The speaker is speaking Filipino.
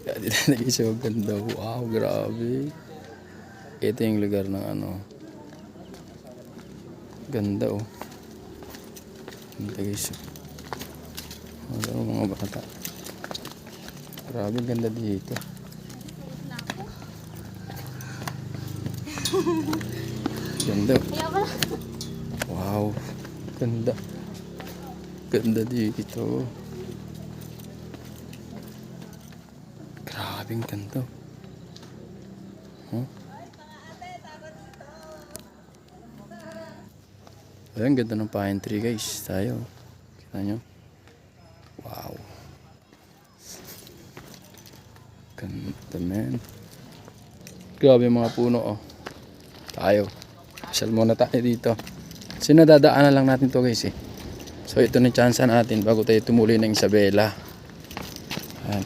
Kaya dito guys, oh, ganda. Wow, grabe. Ito yung lugar ng ano. Ganda oh. Ganda guys. Ano mga bata. Grabe ganda dito. Ganda. Wow. Ganda. Ganda dito. Grabing ganda. Huh? Ayan, ganda ng pine tree guys. Tayo. Kita nyo? Wow. Ganda man. Grabe mga puno oh. Tayo. Pasyal muna tayo dito. Kasi nadadaanan lang natin to guys eh. So ito na chance natin bago tayo tumuloy ng Isabela. Ayan.